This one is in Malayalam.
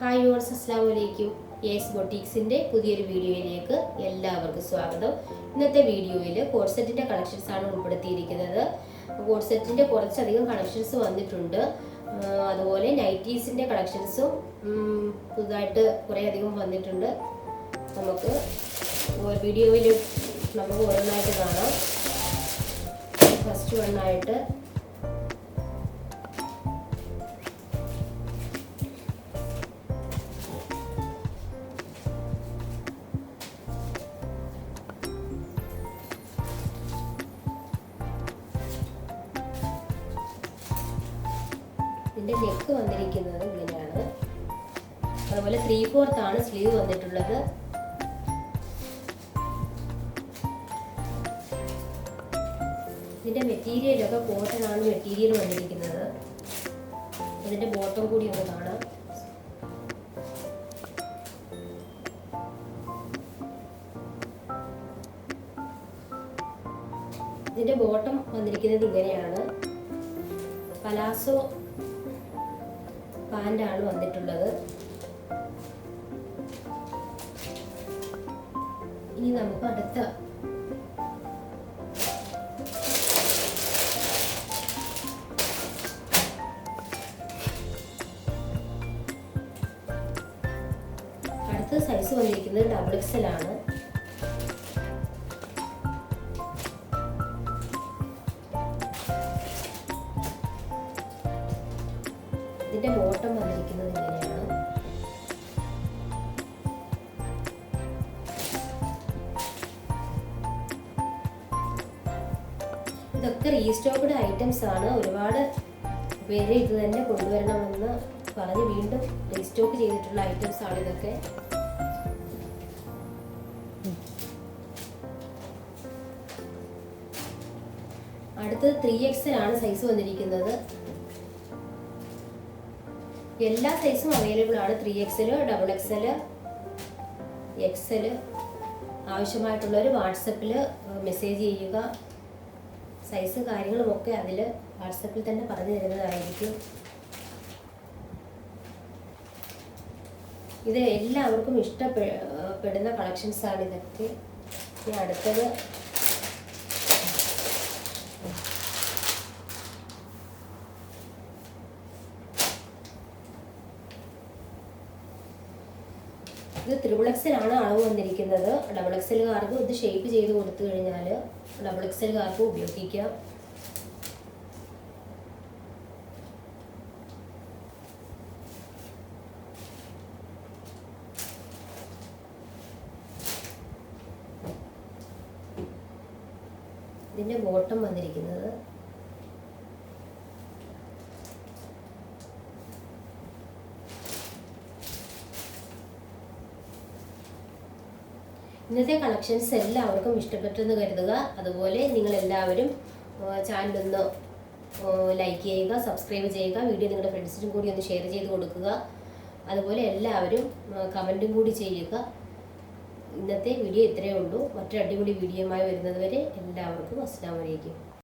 ഹായ് വ്യൂവേഴ്സ്, അസ്സലാമു അലൈക്കും. യെസ് ബൊട്ടീക്സിൻ്റെ പുതിയൊരു വീഡിയോയിലേക്ക് എല്ലാവർക്കും സ്വാഗതം. ഇന്നത്തെ വീഡിയോയിൽ കോഡ് സെറ്റിൻ്റെ കളക്ഷൻസ് ആണ് ഉൾപ്പെടുത്തിയിരിക്കുന്നത്. കോഡ് സെറ്റിൻ്റെ കുറച്ചധികം കളക്ഷൻസ് വന്നിട്ടുണ്ട്. അതുപോലെ നൈറ്റീസിൻ്റെ കളക്ഷൻസും പുതുതായിട്ട് കുറേ അധികം വന്നിട്ടുണ്ട്. നമുക്ക് വീഡിയോയിൽ നമുക്ക് ഓരോന്നായിട്ട് കാണാം. ഫസ്റ്റ് വണ്ണായിട്ട് ഇതിൻ്റെ നെക്ക് വന്നിരിക്കുന്നത് ഇങ്ങനെയാണ്. അതുപോലെ 3/4 ആണ് സ്ലീവ് വന്നിട്ടുള്ളത്. ഇതിൻ്റെ മെറ്റീരിയലൊക്കെ കോട്ടൺ ആണ് മെറ്റീരിയൽ വന്നിരിക്കുന്നത്. ഇതിൻ്റെ ബോട്ടം കൂടി ഒന്ന് കാണാം. ഇതിൻ്റെ ബോട്ടം വന്നിരിക്കുന്നത് ഇങ്ങനെയാണ്. പലാസോ പാൻ്റാണ് വന്നിട്ടുള്ളത്. ഇനി നമുക്ക് അടുത്ത സൈസ് വന്നിരിക്കുന്നത് XXL ആണ്. ഇതിന്റെ ബോട്ടം വന്നിരിക്കുന്നത് ഇങ്ങനെയാണ്. ഇതൊക്കെ റീസ്റ്റോക്ക്ഡ് ഐറ്റംസ് ആണ്. ഒരുപാട് പേര് ഇത് തന്നെ കൊണ്ടുവരണമെന്ന് പറഞ്ഞ് വീണ്ടും റീസ്റ്റോക്ക് ചെയ്തിട്ടുള്ള ഐറ്റംസ് ആണ് ഇതൊക്കെ. അടുത്തത് 3XL ആണ് സൈസ് വന്നിരിക്കുന്നത്. എല്ലാ സൈസും അവൈലബിൾ ആണ്. 3XL, XXL, XL. ആവശ്യമായിട്ടുള്ളവർ വാട്സപ്പിൽ മെസ്സേജ് ചെയ്യുക. സൈസ് കാര്യങ്ങളുമൊക്കെ അതിൽ വാട്സപ്പിൽ തന്നെ പറഞ്ഞു തരുന്നതായിരിക്കും. ഇത് എല്ലാവർക്കും ഇഷ്ടപ്പെടുന്ന കളക്ഷൻസ് ആണ് ഇതൊക്കെ. ഇനി അടുത്തത് ഇത് XXL ആണ് അളവ് വന്നിരിക്കുന്നത്. XXLകാർക്ക് ഇത് ഷേപ്പ് ചെയ്ത് കൊടുത്തു കഴിഞ്ഞാൽ XXLകാർക്ക് ഉപയോഗിക്കാം. ഇതിന്റെ ബോട്ടം വന്നിരിക്കുന്നത് ഇന്നത്തെ കളക്ഷൻസ് എല്ലാവർക്കും ഇഷ്ടപ്പെട്ടെന്ന് കരുതുക. അതുപോലെ നിങ്ങളെല്ലാവരും ചാനലൊന്ന് ലൈക്ക് ചെയ്യുക, സബ്സ്ക്രൈബ് ചെയ്യുക. വീഡിയോ നിങ്ങളുടെ ഫ്രണ്ട്സിനും കൂടി ഒന്ന് ഷെയർ ചെയ്ത് കൊടുക്കുക. അതുപോലെ എല്ലാവരും കമൻറ്റും കൂടി ചെയ്യുക. ഇന്നത്തെ വീഡിയോ ഇത്രയേ ഉള്ളൂ. മറ്റൊരു അടിപൊളി വീഡിയോയുമായി വരുന്നത് വരെ എല്ലാവർക്കും അസ്സലാമു അലൈക്കും.